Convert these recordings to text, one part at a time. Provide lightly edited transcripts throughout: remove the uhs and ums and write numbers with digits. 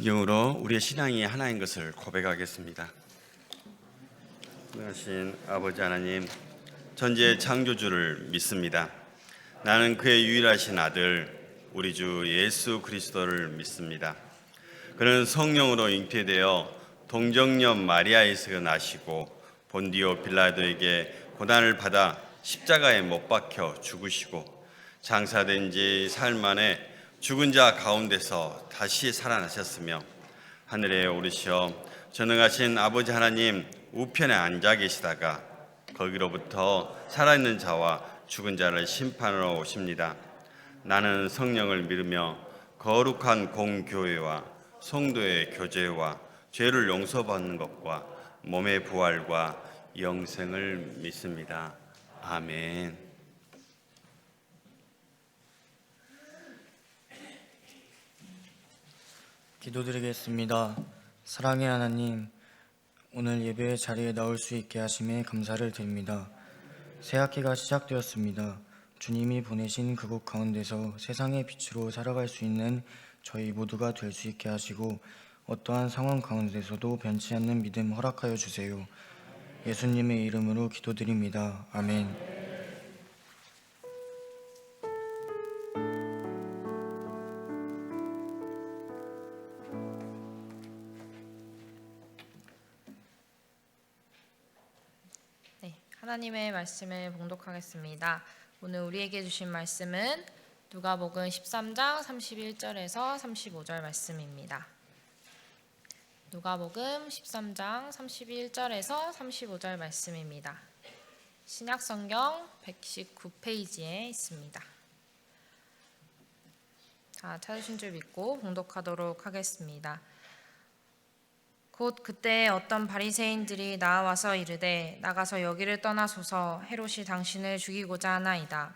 성경으로 우리의 신앙이 하나인 것을 고백하겠습니다. 하신 아버지 하나님, 전지의 창조주를 믿습니다. 나는 그의 유일하신 아들 우리 주 예수 그리스도를 믿습니다. 그는 성령으로 잉태되어 동정녀 마리아에서 나시고 본디오 빌라도에게 고난을 받아 십자가에 못 박혀 죽으시고 장사된 지 사흘 만에 죽은 자 가운데서 다시 살아나셨으며 하늘에 오르시어 전능하신 아버지 하나님 우편에 앉아 계시다가 거기로부터 살아있는 자와 죽은 자를 심판하러 오십니다. 나는 성령을 믿으며 거룩한 공교회와 성도의 교제와 죄를 용서받는 것과 몸의 부활과 영생을 믿습니다. 아멘. 기도드리겠습니다. 사랑의 하나님, 오늘 예배의 자리에 나올 수 있게 하심에 감사를 드립니다. 새 학기가 시작되었습니다. 주님이 보내신 그곳 가운데서 세상의 빛으로 살아갈 수 있는 저희 모두가 될 수 있게 하시고 어떠한 상황 가운데서도 변치 않는 믿음 허락하여 주세요. 예수님의 이름으로 기도드립니다. 아멘. 하나님의 말씀을 봉독하겠습니다. 오늘 우리에게 주신 말씀은 누가복음 13장 31절에서 35절 말씀입니다. 누가복음 13장 31절에서 35절 말씀입니다. 신약성경 119페이지에 있습니다. 찾으신 줄 믿고 봉독하도록 하겠습니다. 곧 그때 어떤 바리새인들이 나와서 이르되 나가서 여기를 떠나소서 헤롯이 당신을 죽이고자 하나이다.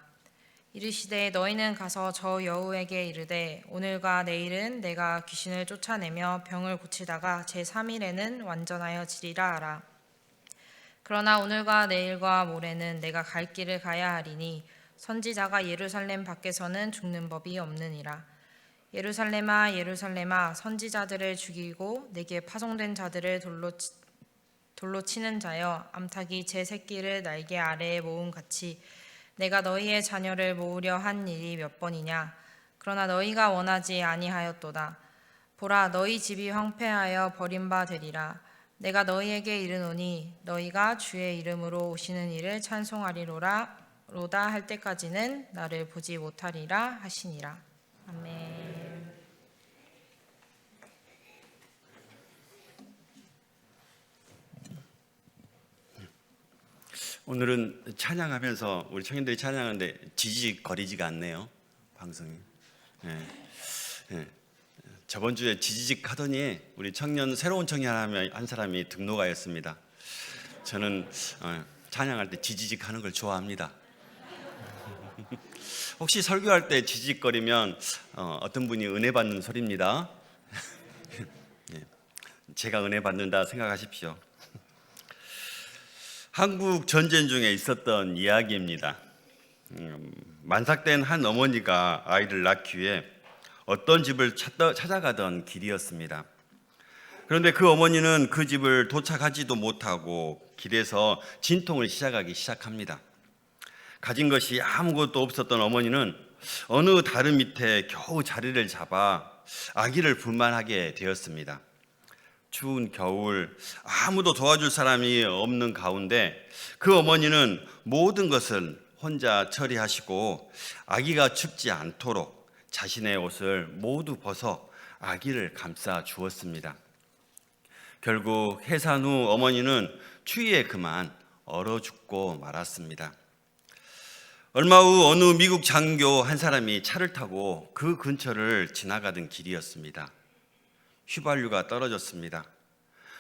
이르시되 너희는 가서 저 여우에게 이르되 오늘과 내일은 내가 귀신을 쫓아내며 병을 고치다가 제3일에는 완전하여 지리라 하라. 그러나 오늘과 내일과 모레는 내가 갈 길을 가야 하리니 선지자가 예루살렘 밖에서는 죽는 법이 없느니라. 예루살렘아 예루살렘아 선지자들을 죽이고 내게 파송된 자들을 돌로 치는 자여 암탉이 제 새끼를 날개 아래에 모음 같이 내가 너희의 자녀를 모으려 한 일이 몇 번이냐. 그러나 너희가 원하지 아니하였도다. 보라 너희 집이 황폐하여 버림바 되리라. 내가 너희에게 이르노니 너희가 주의 이름으로 오시는 이를 찬송하리로다 할 때까지는 나를 보지 못하리라 하시니라. 아멘. 오늘은 찬양하면서 우리 청년들이 찬양하는데 지지직거리지가 않네요. 방송이. 저번 주에 지지직 하더니 우리 새로운 청년 한 사람이 등록하였습니다. 저는 찬양할 때 지지직 하는 걸 좋아합니다. 혹시 설교할 때 지직거리면 어떤 분이 은혜 받는 소리입니다. 제가 은혜 받는다 생각하십시오. 한국 전쟁 중에 있었던 이야기입니다. 만삭된 한 어머니가 아이를 낳기 위해 어떤 집을 찾아가던 길이었습니다. 그런데 그 어머니는 그 집을 도착하지도 못하고 길에서 진통을 시작합니다. 가진 것이 아무것도 없었던 어머니는 어느 다른 밑에 겨우 자리를 잡아 아기를 분만하게 되었습니다. 추운 겨울 아무도 도와줄 사람이 없는 가운데 그 어머니는 모든 것을 혼자 처리하시고 아기가 춥지 않도록 자신의 옷을 모두 벗어 아기를 감싸 주었습니다. 결국 해산 후 어머니는 추위에 그만 얼어 죽고 말았습니다. 얼마 후 어느 미국 장교 한 사람이 차를 타고 그 근처를 지나가던 길이었습니다. 휘발유가 떨어졌습니다.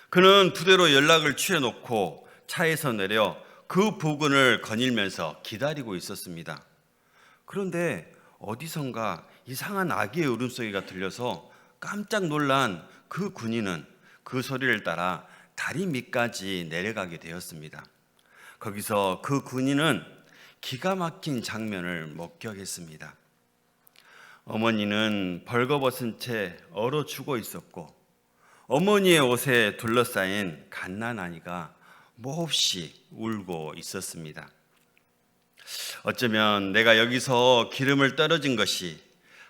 그는 부대로 연락을 취해놓고 차에서 내려 그 부근을 거닐면서 기다리고 있었습니다. 그런데 어디선가 이상한 아기의 울음소리가 들려서 깜짝 놀란 그 군인은 그 소리를 따라 다리 밑까지 내려가게 되었습니다. 거기서 그 군인은 기가 막힌 장면을 목격했습니다. 어머니는 벌거벗은 채 얼어 죽어 있었고 어머니의 옷에 둘러싸인 갓난아기가 몹시 울고 있었습니다. 어쩌면 내가 여기서 기름을 떨어진 것이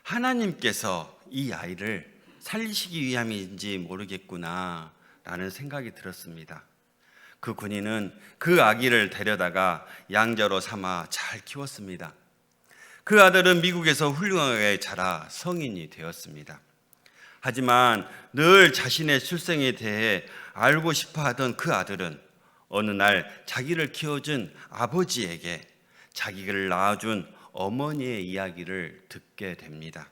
하나님께서 이 아이를 살리시기 위함인지 모르겠구나 라는 생각이 들었습니다. 그 군인은 그 아기를 데려다가 양자로 삼아 잘 키웠습니다. 그 아들은 미국에서 훌륭하게 자라 성인이 되었습니다. 하지만 늘 자신의 출생에 대해 알고 싶어 하던 그 아들은 어느 날 자기를 키워준 아버지에게 자기를 낳아준 어머니의 이야기를 듣게 됩니다.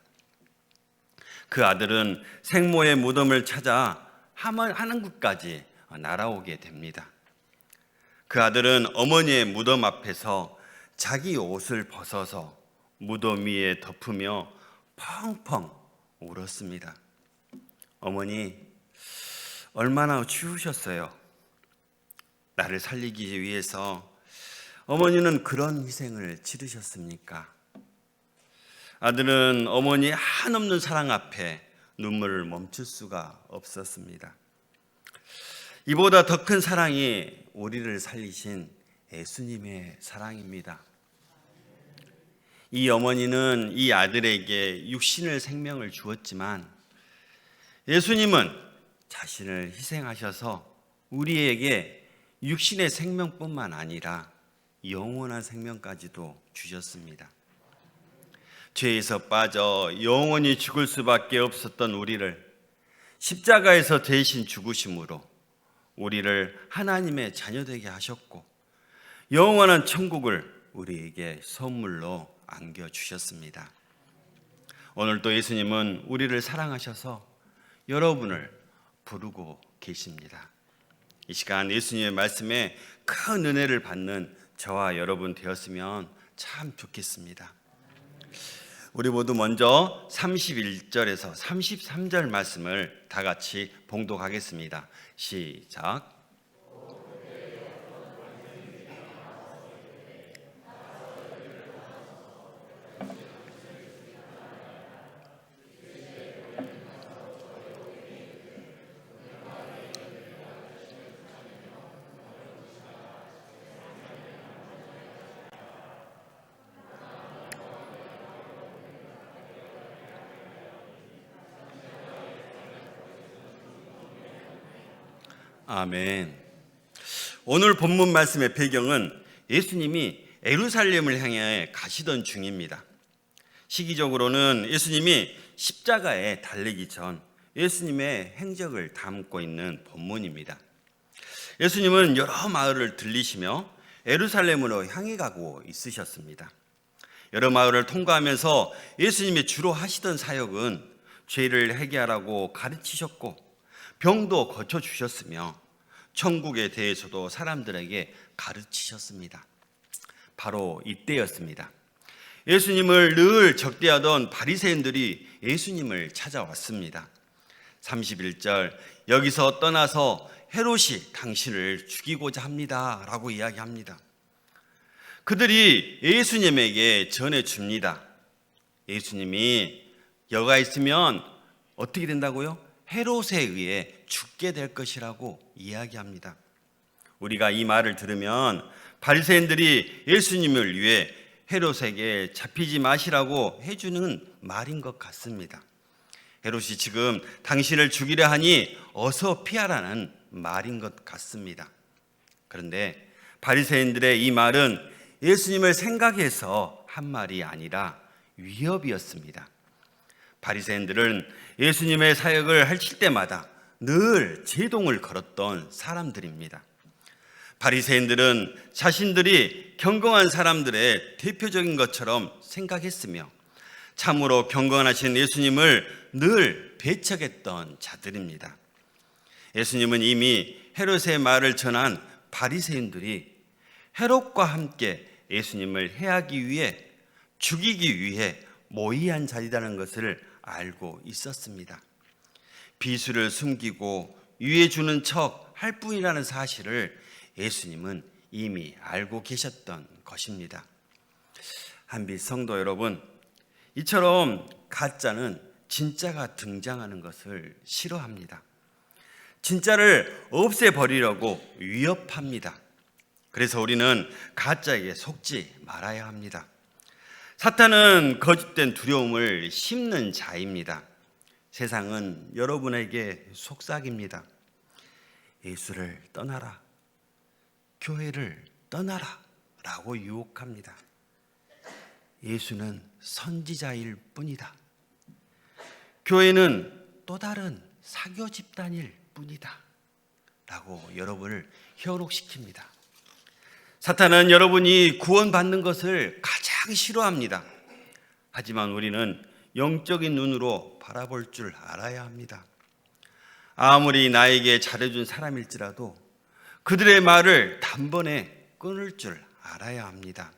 그 아들은 생모의 무덤을 찾아 한국까지 날아오게 됩니다. 그 아들은 어머니의 무덤 앞에서 자기 옷을 벗어서 무덤 위에 덮으며 펑펑 울었습니다. 어머니, 얼마나 추우셨어요. 나를 살리기 위해서 어머니는 그런 희생을 치르셨습니까? 아들은 어머니의 한없는 사랑 앞에 눈물을 멈출 수가 없었습니다. 이보다 더 큰 사랑이 우리를 살리신 예수님의 사랑입니다. 이 어머니는 이 아들에게 육신의 생명을 주었지만 예수님은 자신을 희생하셔서 우리에게 육신의 생명뿐만 아니라 영원한 생명까지도 주셨습니다. 죄에서 빠져 영원히 죽을 수밖에 없었던 우리를 십자가에서 대신 죽으심으로 우리를 하나님의 자녀되게 하셨고 영원한 천국을 우리에게 선물로 안겨주셨습니다. 오늘도 예수님은 우리를 사랑하셔서 여러분을 부르고 계십니다. 이 시간 예수님의 말씀에 큰 은혜를 받는 저와 여러분 되었으면 참 좋겠습니다. 우리 모두 먼저 31절에서 33절 말씀을 다 같이 봉독하겠습니다. 시작. 아멘. 오늘 본문 말씀의 배경은 예수님이 예루살렘을 향해 가시던 중입니다. 시기적으로는 예수님이 십자가에 달리기 전 예수님의 행적을 담고 있는 본문입니다. 예수님은 여러 마을을 들리시며 예루살렘으로 향해 가고 있으셨습니다. 여러 마을을 통과하면서 예수님이 주로 하시던 사역은 죄를 회개하라고 가르치셨고 병도 고쳐주셨으며 천국에 대해서도 사람들에게 가르치셨습니다. 바로 이때였습니다. 예수님을 늘 적대하던 바리새인들이 예수님을 찾아왔습니다. 31절, 여기서 떠나서 헤롯이 당신을 죽이고자 합니다 라고 이야기합니다. 그들이 예수님에게 전해줍니다. 예수님이 여가 있으면 어떻게 된다고요? 헤롯에 의해 죽게 될 것이라고 이야기합니다. 우리가 이 말을 들으면 바리새인들이 예수님을 위해 헤롯에게 잡히지 마시라고 해주는 말인 것 같습니다. 헤롯이 지금 당신을 죽이려 하니 어서 피하라는 말인 것 같습니다. 그런데 바리새인들의 이 말은 예수님을 생각해서 한 말이 아니라 위협이었습니다. 바리새인들은 예수님의 사역을 하실 때마다 늘 제동을 걸었던 사람들입니다. 바리새인들은 자신들이 경건한 사람들의 대표적인 것처럼 생각했으며 참으로 경건하신 예수님을 늘 배척했던 자들입니다. 예수님은 이미 헤롯의 말을 전한 바리새인들이 헤롯과 함께 예수님을 해하기 위해 죽이기 위해 모의한 자리라는 것을 알고 있었습니다. 비수를 숨기고 유해 주는 척 할 뿐이라는 사실을 예수님은 이미 알고 계셨던 것입니다. 한빛 성도 여러분, 이처럼 가짜는 진짜가 등장하는 것을 싫어합니다. 진짜를 없애버리려고 위협합니다. 그래서 우리는 가짜에게 속지 말아야 합니다. 사탄은 거짓된 두려움을 심는 자입니다. 세상은 여러분에게 속삭입니다. 예수를 떠나라, 교회를 떠나라 라고 유혹합니다. 예수는 선지자일 뿐이다. 교회는 또 다른 사교 집단일 뿐이다 라고 여러분을 현혹시킵니다. 사탄은 여러분이 구원받는 것을 가장 싫어합니다. 하지만 우리는 영적인 눈으로 바라볼 줄 알아야 합니다. 아무리 나에게 잘해준 사람일지라도 그들의 말을 단번에 끊을 줄 알아야 합니다.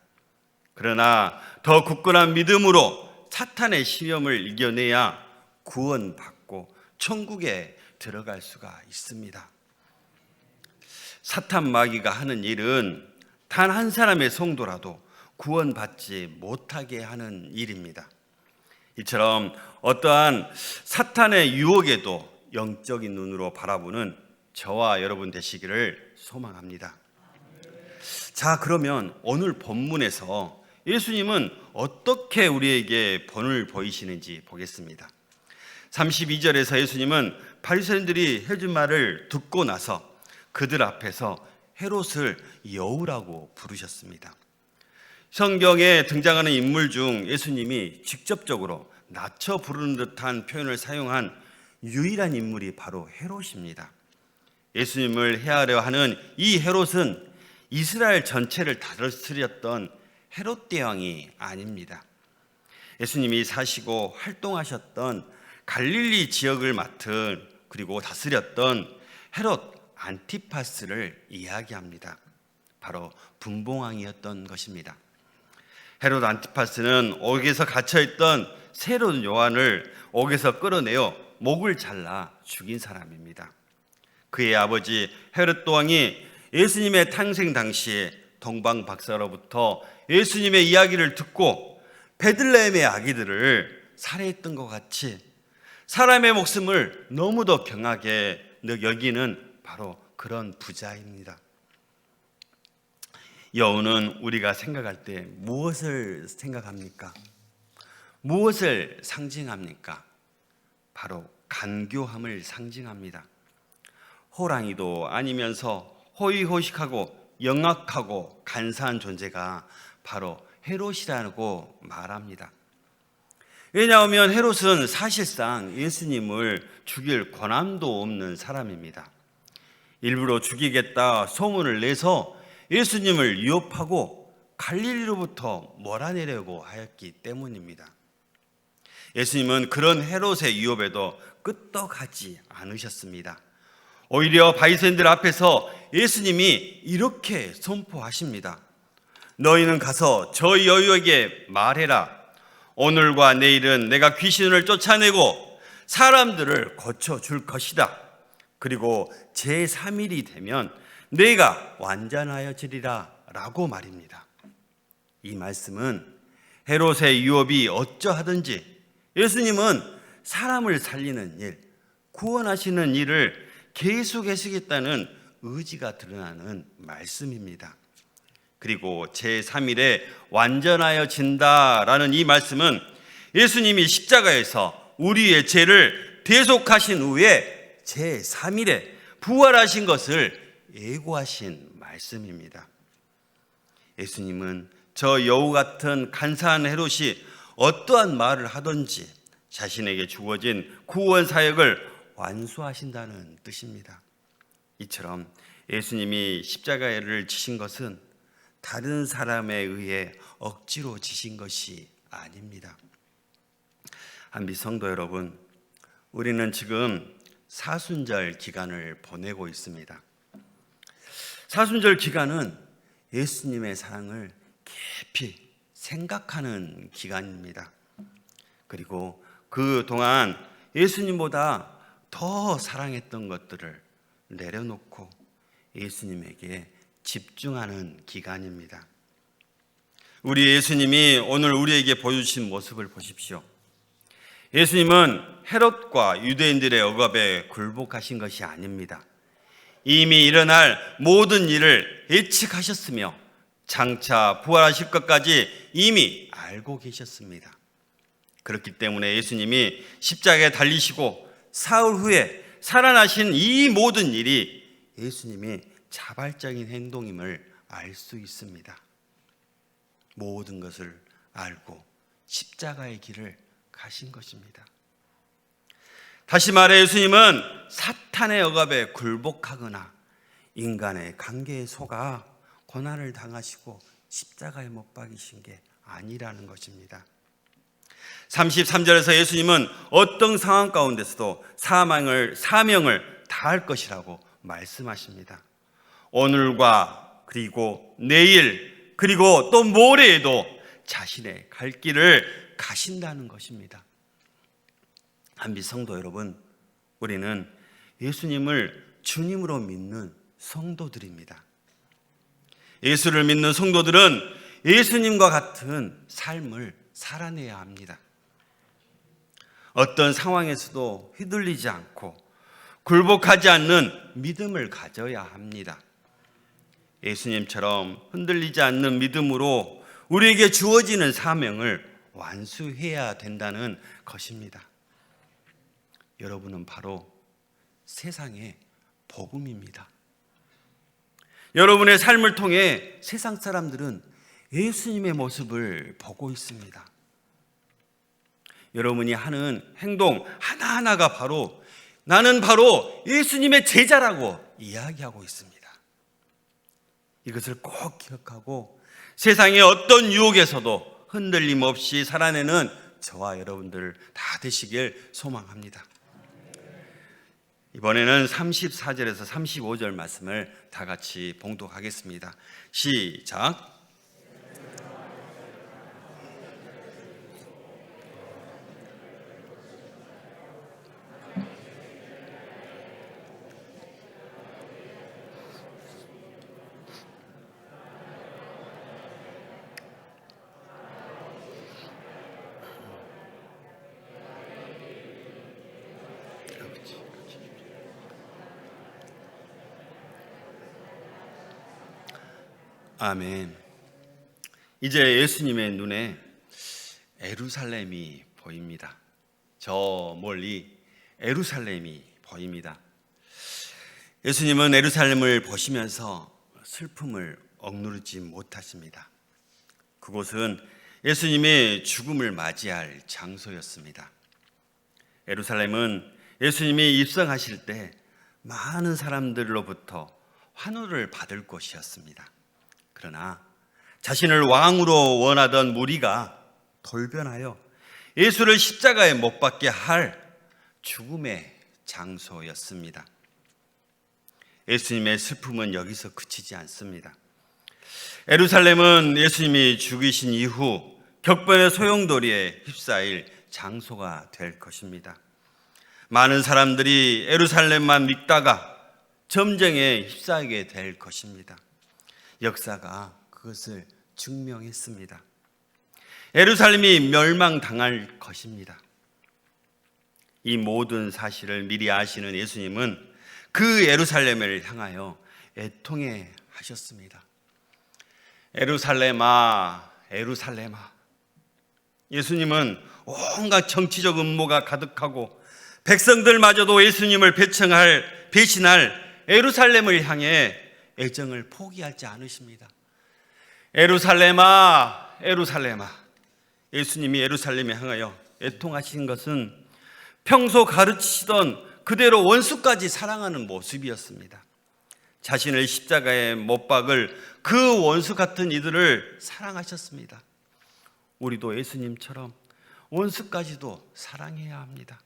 그러나 더 굳건한 믿음으로 사탄의 시험을 이겨내야 구원받고 천국에 들어갈 수가 있습니다. 사탄 마귀가 하는 일은 단 한 사람의 성도라도 구원받지 못하게 하는 일입니다. 이처럼 어떠한 사탄의 유혹에도 영적인 눈으로 바라보는 저와 여러분 되시기를 소망합니다. 자, 그러면 오늘 본문에서 예수님은 어떻게 우리에게 본을 보이시는지 보겠습니다. 32절에서 예수님은 바리새인들이 해준 말을 듣고 나서 그들 앞에서 헤롯을 여우라고 부르셨습니다. 성경에 등장하는 인물 중 예수님이 직접적으로 낮춰 부르는 듯한 표현을 사용한 유일한 인물이 바로 헤롯입니다. 예수님을 해하려 하는 이 헤롯은 이스라엘 전체를 다스렸던 헤롯 대왕이 아닙니다. 예수님이 사시고 활동하셨던 갈릴리 지역을 맡은 그리고 다스렸던 헤롯 안티파스를 이야기합니다. 바로 분봉왕이었던 것입니다. 헤롯 안티파스는 옥에서 갇혀있던 세롯 요한을 옥에서 끌어내어 목을 잘라 죽인 사람입니다. 그의 아버지 헤롯 왕이 예수님의 탄생 당시에 동방 박사로부터 예수님의 이야기를 듣고 베들레헴의 아기들을 살해했던 것 같이 사람의 목숨을 너무도 경하게 여기는 바로 그런 부자입니다. 여우는 우리가 생각할 때 무엇을 생각합니까? 무엇을 상징합니까? 바로 간교함을 상징합니다. 호랑이도 아니면서 호의호식하고 영악하고 간사한 존재가 바로 헤롯이라고 말합니다. 왜냐하면 헤롯은 사실상 예수님을 죽일 권한도 없는 사람입니다. 일부러 죽이겠다 소문을 내서 예수님을 위협하고 갈릴리로부터 몰아내려고 하였기 때문입니다. 예수님은 그런 헤롯의 위협에도 끄떡하지 않으셨습니다. 오히려 바리새인들 앞에서 예수님이 이렇게 선포하십니다. 너희는 가서 저 여우에게 말해라. 오늘과 내일은 내가 귀신을 쫓아내고 사람들을 고쳐줄 것이다. 그리고 제3일이 되면 내가 완전하여지리라 라고 말입니다. 이 말씀은 헤롯의 유업이 어쩌하든지 예수님은 사람을 살리는 일, 구원하시는 일을 계속하시겠다는 의지가 드러나는 말씀입니다. 그리고 제3일에 완전하여진다라는 이 말씀은 예수님이 십자가에서 우리의 죄를 대속하신 후에 제3일에 부활하신 것을 예고하신 말씀입니다. 예수님은 저 여우 같은 간사한 헤롯이 어떠한 말을 하든지 자신에게 주어진 구원 사역을 완수하신다는 뜻입니다. 이처럼 예수님이 십자가를 지신 것은 다른 사람에 의해 억지로 지신 것이 아닙니다. 한비 성도 여러분, 우리는 지금 사순절 기간을 보내고 있습니다. 사순절 기간은 예수님의 사랑을 깊이 생각하는 기간입니다. 그리고 그동안 예수님보다 더 사랑했던 것들을 내려놓고 예수님에게 집중하는 기간입니다. 우리 예수님이 오늘 우리에게 보여주신 모습을 보십시오. 예수님은 헤롯과 유대인들의 억압에 굴복하신 것이 아닙니다. 이미 일어날 모든 일을 예측하셨으며 장차 부활하실 것까지 이미 알고 계셨습니다. 그렇기 때문에 예수님이 십자가에 달리시고 사흘 후에 살아나신 이 모든 일이 예수님이 자발적인 행동임을 알 수 있습니다. 모든 것을 알고 십자가의 길을 가신 것입니다. 다시 말해 예수님은 사탄의 억압에 굴복하거나 인간의 관계에 속아 고난을 당하시고 십자가에 못 박이신 게 아니라는 것입니다. 33절에서 예수님은 어떤 상황 가운데서도 사명을 다할 것이라고 말씀하십니다. 오늘과 그리고 내일 그리고 또 모레에도 자신의 갈 길을 가신다는 것입니다. 한빛 성도 여러분, 우리는 예수님을 주님으로 믿는 성도들입니다. 예수를 믿는 성도들은 예수님과 같은 삶을 살아내야 합니다. 어떤 상황에서도 휘둘리지 않고 굴복하지 않는 믿음을 가져야 합니다. 예수님처럼 흔들리지 않는 믿음으로 우리에게 주어지는 사명을 완수해야 된다는 것입니다. 여러분은 바로 세상의 복음입니다. 여러분의 삶을 통해 세상 사람들은 예수님의 모습을 보고 있습니다. 여러분이 하는 행동 하나하나가 바로 나는 바로 예수님의 제자라고 이야기하고 있습니다. 이것을 꼭 기억하고 세상의 어떤 유혹에서도 흔들림 없이 살아내는 저와 여러분들 다 되시길 소망합니다. 이번에는 34절에서 35절 말씀을 다 같이 봉독하겠습니다. 시작. 아멘. 이제 예수님의 눈에 예루살렘이 보입니다. 저 멀리 예루살렘이 보입니다. 예수님은 예루살렘을 보시면서 슬픔을 억누르지 못하십니다. 그곳은 예수님의 죽음을 맞이할 장소였습니다. 예루살렘은 예수님이 입성하실 때 많은 사람들로부터 환호를 받을 곳이었습니다. 그러나 자신을 왕으로 원하던 무리가 돌변하여 예수를 십자가에 못 박게 할 죽음의 장소였습니다. 예수님의 슬픔은 여기서 그치지 않습니다. 예루살렘은 예수님이 죽으신 이후 격변의 소용돌이에 휩싸일 장소가 될 것입니다. 많은 사람들이 예루살렘만 믿다가 점쟁에 휩싸이게 될 것입니다. 역사가 그것을 증명했습니다. 예루살렘이 멸망당할 것입니다. 이 모든 사실을 미리 아시는 예수님은 그 예루살렘을 향하여 애통해 하셨습니다. 예루살렘아, 예루살렘아. 예수님은 온갖 정치적 음모가 가득하고 백성들마저도 예수님을 배신할 예루살렘을 향해 애정을 포기하지 않으십니다. 예루살렘아, 예루살렘아. 예수님이 예루살렘에 향하여 애통하신 것은 평소 가르치시던 그대로 원수까지 사랑하는 모습이었습니다. 자신을 십자가에 못 박을 그 원수 같은 이들을 사랑하셨습니다. 우리도 예수님처럼 원수까지도 사랑해야 합니다.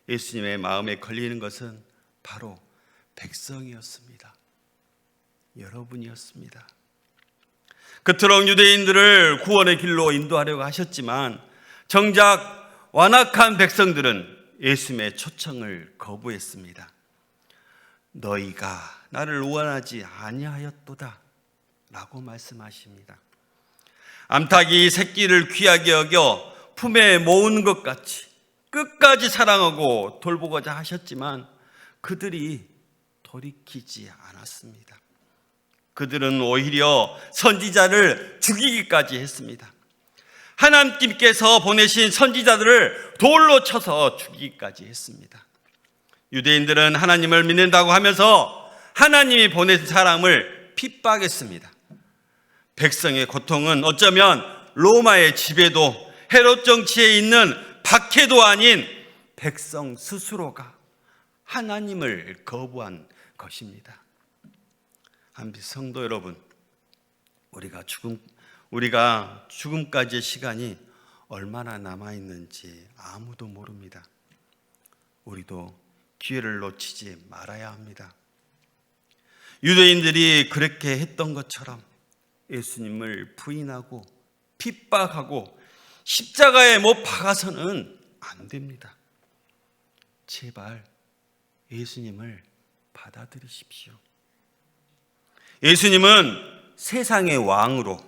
예수님의 마음에 걸리는 것은 바로 백성이었습니다. 여러분이었습니다. 그토록 유대인들을 구원의 길로 인도하려고 하셨지만 정작 완악한 백성들은 예수님의 초청을 거부했습니다. 너희가 나를 원하지 아니하였도다 라고 말씀하십니다. 암탉이 새끼를 귀하게 여겨 품에 모은 것 같이 끝까지 사랑하고 돌보고자 하셨지만 그들이 돌이키지 않았습니다. 그들은 오히려 선지자를 죽이기까지 했습니다. 하나님께서 보내신 선지자들을 돌로 쳐서 죽이기까지 했습니다. 유대인들은 하나님을 믿는다고 하면서 하나님이 보낸 사람을 핍박했습니다. 백성의 고통은 어쩌면 로마의 지배도 헤롯 정치에 있는 박해도 아닌 백성 스스로가 하나님을 거부한 것입니다. 한빛 성도 여러분, 우리가 죽음까지의 시간이 얼마나 남아 있는지 아무도 모릅니다. 우리도 기회를 놓치지 말아야 합니다. 유대인들이 그렇게 했던 것처럼 예수님을 부인하고 핍박하고 십자가에 못 박아서는 안 됩니다. 제발 예수님을 받아들이십시오. 예수님은 세상의 왕으로,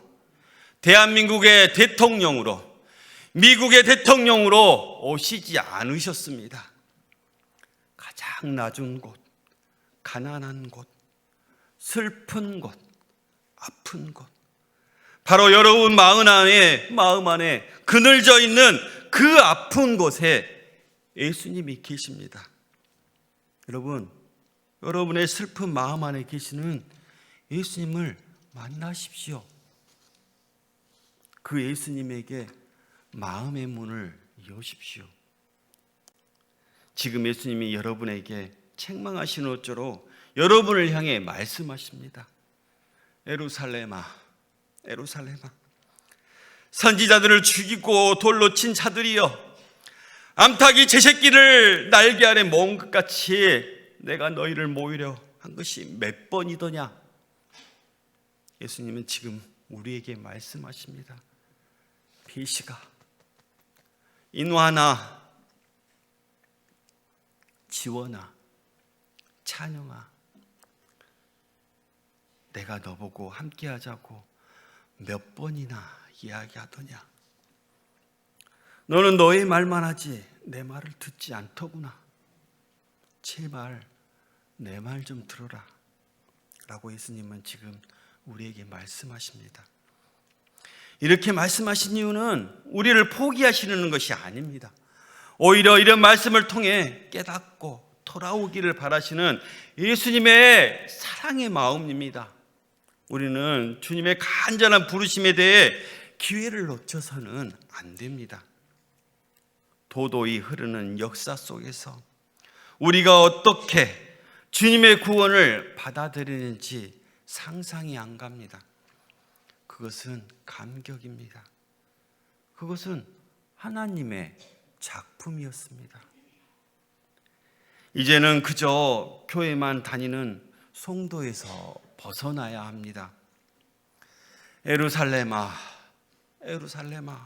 대한민국의 대통령으로, 미국의 대통령으로 오시지 않으셨습니다. 가장 낮은 곳, 가난한 곳, 슬픈 곳, 아픈 곳, 바로 여러분 마음 안에 그늘져 있는 그 아픈 곳에 예수님이 계십니다. 여러분, 여러분의 슬픈 마음 안에 계시는 예수님을 만나십시오. 그 예수님에게 마음의 문을 여십시오. 지금 예수님이 여러분에게 책망하시는 어쩌로 여러분을 향해 말씀하십니다. 예루살렘아, 예루살렘아, 선지자들을 죽이고 돌로 친 자들이여, 암탉이 제 새끼를 날개 아래 모은 것 같이 내가 너희를 모으려 한 것이 몇 번이더냐. 예수님은 지금 우리에게 말씀하십니다. 비시가, 인화나, 지원아, 찬영아, 내가 너보고 함께 하자고 몇 번이나 이야기하더냐. 너는 너의 말만 하지 내 말을 듣지 않더구나. 제발 내 말 좀 들어라 라고 예수님은 지금 우리에게 말씀하십니다. 이렇게 말씀하신 이유는 우리를 포기하시는 것이 아닙니다. 오히려 이런 말씀을 통해 깨닫고 돌아오기를 바라시는 예수님의 사랑의 마음입니다. 우리는 주님의 간절한 부르심에 대해 기회를 놓쳐서는 안 됩니다. 도도히 흐르는 역사 속에서 우리가 어떻게 주님의 구원을 받아들이는지 상상이 안 갑니다. 그것은 감격입니다. 그것은 하나님의 작품이었습니다. 이제는 그저 교회만 다니는 성도에서 벗어나야 합니다. 예루살렘아, 예루살렘아,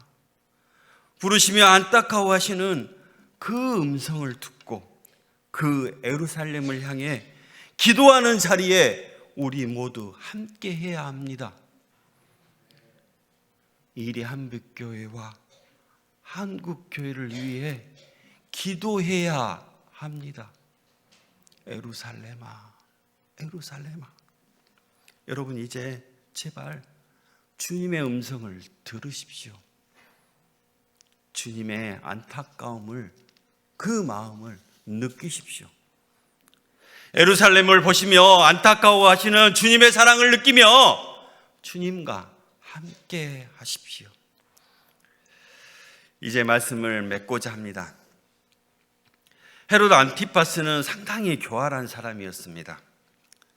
부르시며 안타까워하시는 그 음성을 듣고 그 예루살렘을 향해 기도하는 자리에 우리 모두 함께 해야 합니다. 이리 한빛교회와 한국교회를 위해 기도해야 합니다. 예루살렘아, 예루살렘아. 여러분, 이제 제발 주님의 음성을 들으십시오. 주님의 안타까움을, 그 마음을 느끼십시오. 예루살렘을 보시며 안타까워하시는 주님의 사랑을 느끼며 주님과 함께 하십시오. 이제 말씀을 맺고자 합니다. 헤롯 안티파스는 상당히 교활한 사람이었습니다.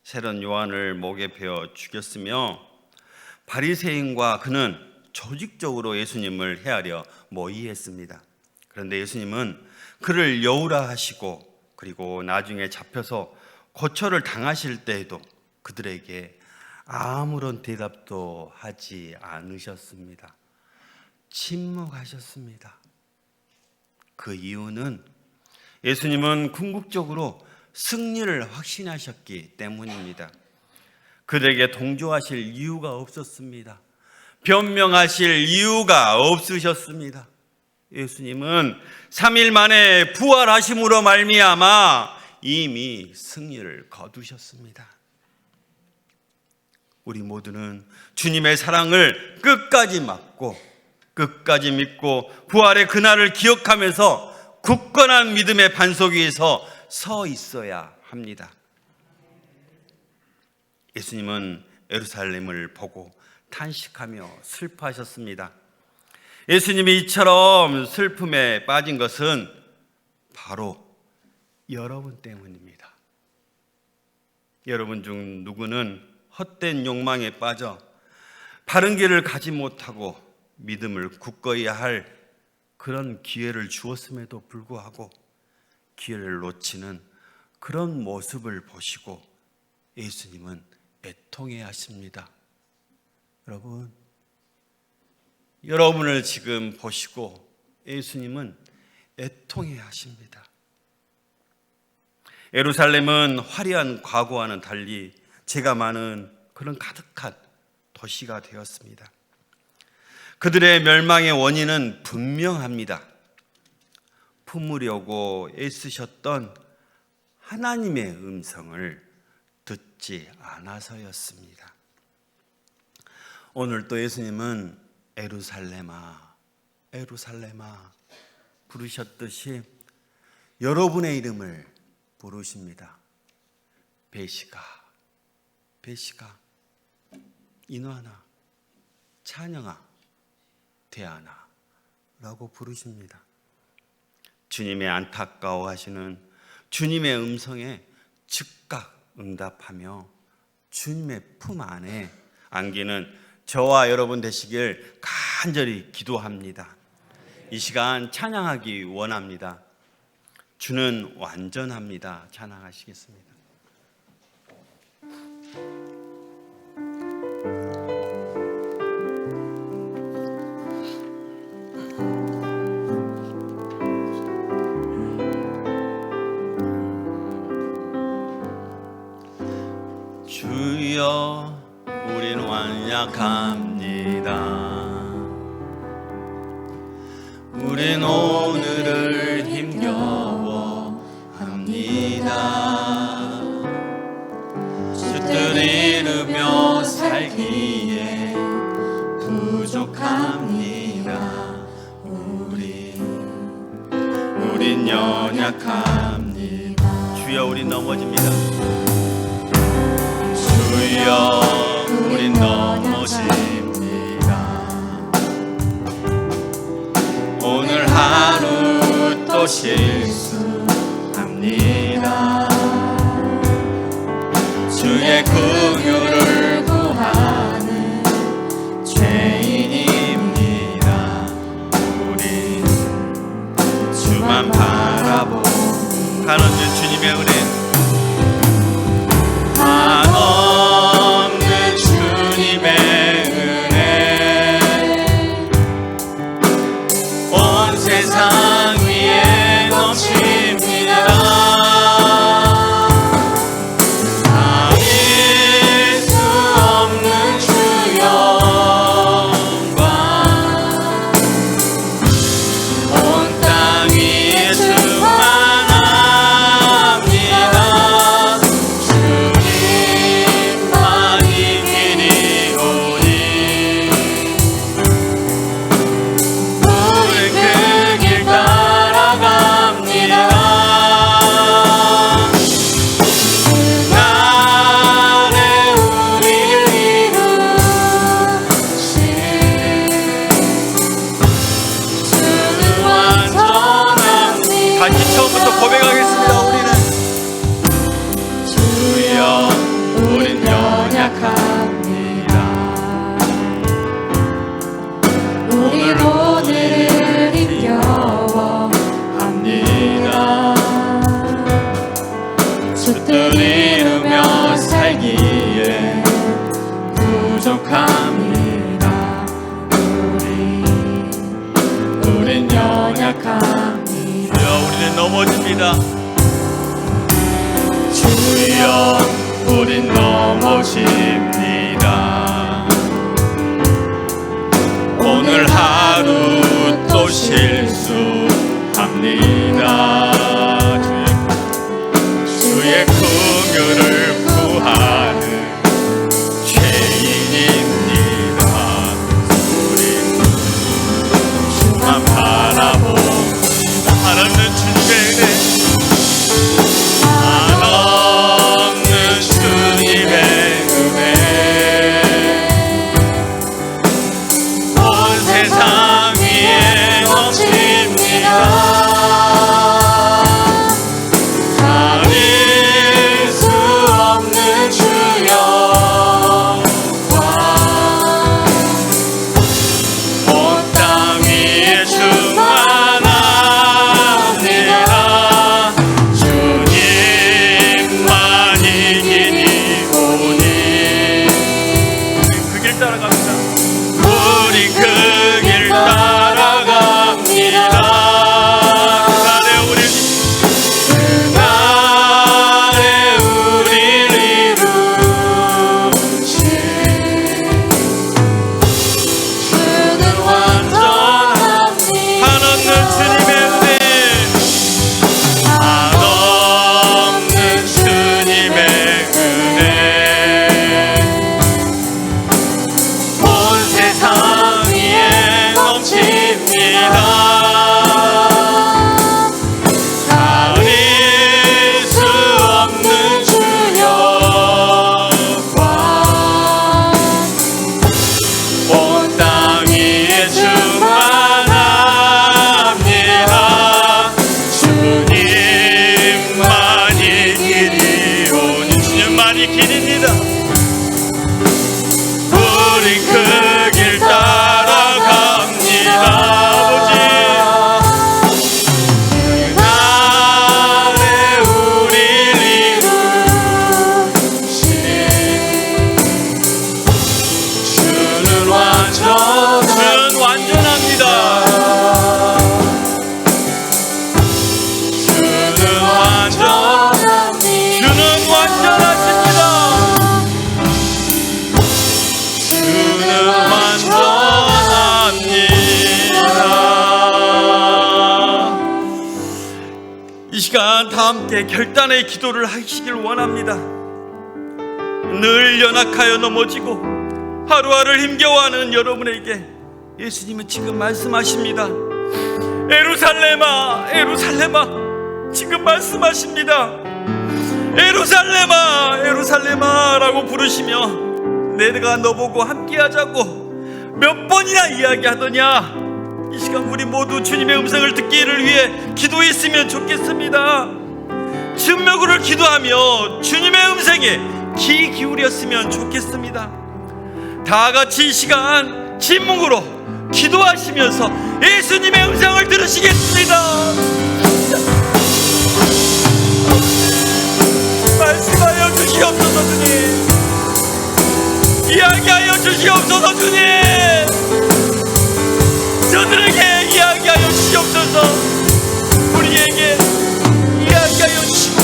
세론 요한을 목에 베어 죽였으며 바리새인과 그는 조직적으로 예수님을 해하려 모의했습니다. 그런데 예수님은 그를 여우라하시고 그리고 나중에 잡혀서 고초를 당하실 때에도 그들에게 아무런 대답도 하지 않으셨습니다. 침묵하셨습니다. 그 이유는 예수님은 궁극적으로 승리를 확신하셨기 때문입니다. 그들에게 동조하실 이유가 없었습니다. 변명하실 이유가 없으셨습니다. 예수님은 3일 만에 부활하심으로 말미암아 이미 승리를 거두셨습니다. 우리 모두는 주님의 사랑을 끝까지 맞고 끝까지 믿고 부활의 그날을 기억하면서 굳건한 믿음의 반석 위에서 서 있어야 합니다. 예수님은 예루살렘을 보고 탄식하며 슬퍼하셨습니다. 예수님이 이처럼 슬픔에 빠진 것은 바로 여러분 때문입니다. 여러분 중 누구는 헛된 욕망에 빠져 바른 길을 가지 못하고 믿음을 굳건히 할 그런 기회를 주었음에도 불구하고 기회를 놓치는 그런 모습을 보시고 예수님은 애통해 하십니다. 여러분을 지금 보시고 예수님은 애통해 하십니다. 예루살렘은 화려한 과거와는 달리 죄가 많은 그런 가득한 도시가 되었습니다. 그들의 멸망의 원인은 분명합니다. 품으려고 애쓰셨던 하나님의 음성을 듣지 않아서였습니다. 오늘 또 예수님은 예루살렘아, 예루살렘아 부르셨듯이 여러분의 이름을 부르십니다. 베시가, 베시가, 인화나, 찬영아, 대하나 라고 부르십니다. 주님의 안타까워하시는 주님의 음성에 즉각 응답하며 주님의 품 안에 안기는 저와 여러분 되시길 간절히 기도합니다. 이 시간 찬양하기 원합니다. 주는 완전합니다. 찬양하시겠습니다. 주여 우린 완약합니다. 우린 오늘을 힘겨워합니다. 주 뜻 이루며 살기에 부족합니다. 우린 연약합니다. 주여 우린 넘어집니다. 주여 우린 넘어집니다. 오늘 하루 또 실수합니다. 주의 긍휼을 구하는 죄인입니다. 우린 주만 바라보니 한없는 주님의 은혜, 한없는 주님의 은혜, 온 세상 위에 넘칩니다. 다릴 수 없는 주 영광, 온 땅 위에 충만합니다. 주님만 이기니 오니 우리 그 길 따라갑니다. 그날에 우리를 이루신 주는 완전합니다. 같이 처음부터 고백하겠습니다. 주여 우린 연약합니다. 오늘을 힘겨워합니다. 주 뜻 이루며 살기에 부족합니다. 우린 연약합니다. 주여 우리는 넘어집니다. 주여 우린 넘어집니다. 오늘 하루 또 실수 그의 긍휼을 구하는 죄인입니다. 우리 주만 바라봅니다. 한없는 주님의 은혜, 한없는 주님의 은혜, 온 세상 위에 넘칩니다. 가릴 수 없는 주여 온 땅 위에 충만합니다. 주님만이 길이 오니 그 길 따라갑니다. 우리 그 길 따라갑니다. 그날에 우리를 이루신 주는 완전합니다. 한없는 주님의 은혜, 한없는 주님의 은혜, 온 세상 위에 넘칩니다. 가릴 수 없는 주여 온 땅 위에 충만합니다. 주님만이 길이 오니 주님만이 길입니다. 우리 그 길 따라갑니다. 아버지, 그날에 우리를 이루신 주는 완전합니다. 주는 완전하십니다. 주는 완전합니다. 이 시간 다 함께 결단의 기도를 하시길 원합니다. 늘 연약하여 넘어지고 하루하루 힘겨워하는 여러분에게 예수님은 지금 말씀하십니다. 에루살렘아, 에루살렘아, 지금 말씀하십니다. 에루살렘아, 에루살렘아 라고 부르시며 내가 너보고 함께하자고 몇 번이나 이야기하더냐. 이 시간 우리 모두 주님의 음성을 듣기를 위해 기도했으면 좋겠습니다. 증명으로 기도하며 주님의 음성에 귀 기울였으면 좋겠습니다. 다 같이 이 시간 침묵으로 기도하시면서 예수님의 음성을 들으시겠습니다. 말씀하여 주시옵소서 주님, 이야기하여 주시옵소서 주님, 저들에게 이야기하여 주시옵소서. 우리에게 이야기하여 주시고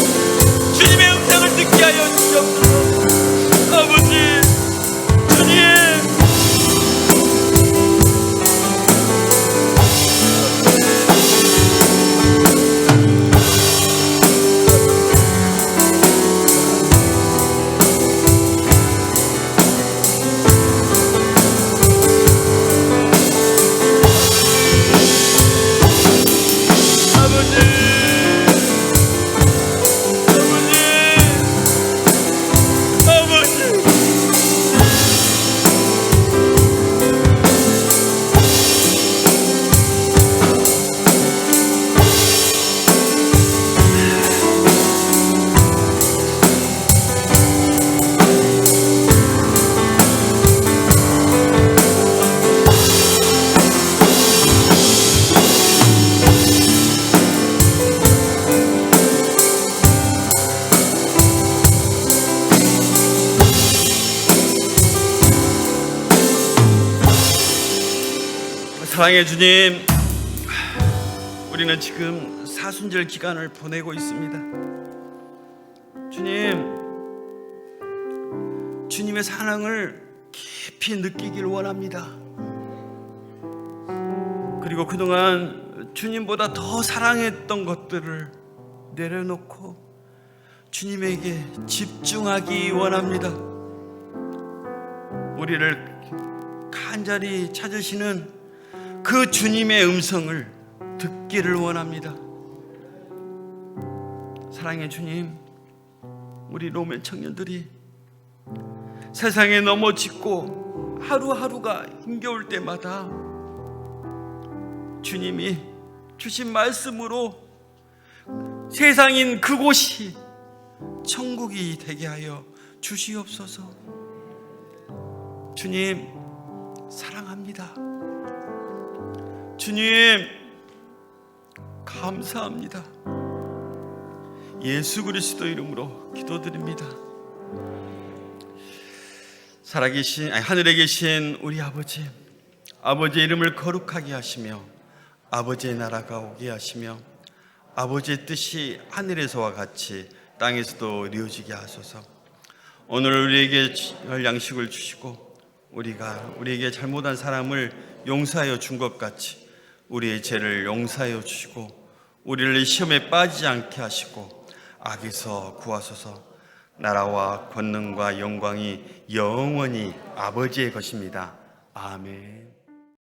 주님의 음성을 듣게 하여 주시옵소서. 아버지, 주님, 사랑의 주님, 우리는 지금 사순절 기간을 보내고 있습니다. 주님, 주님의 사랑을 깊이 느끼길 원합니다. 그리고 그동안 주님보다 더 사랑했던 것들을 내려놓고 주님에게 집중하기 원합니다. 우리를 간절히 찾으시는 그 주님의 음성을 듣기를 원합니다. 사랑의 주님, 우리 로맨 청년들이 세상에 넘어지고 하루하루가 힘겨울 때마다 주님이 주신 말씀으로 세상인 그곳이 천국이 되게 하여 주시옵소서. 주님 사랑합니다. 주님 감사합니다. 예수 그리스도 이름으로 기도드립니다. 살아계신 하늘에 계신 우리 아버지, 아버지의 이름을 거룩하게 하시며 아버지의 나라가 오게 하시며 아버지의 뜻이 하늘에서와 같이 땅에서도 이루어지게 하소서. 오늘 우리에게 할 양식을 주시고 우리가 우리에게 잘못한 사람을 용서하여 준 것 같이 우리의 죄를 용서하여 주시고 우리를 시험에 빠지지 않게 하시고 악에서 구하소서. 나라와 권능과 영광이 영원히 아버지의 것입니다. 아멘.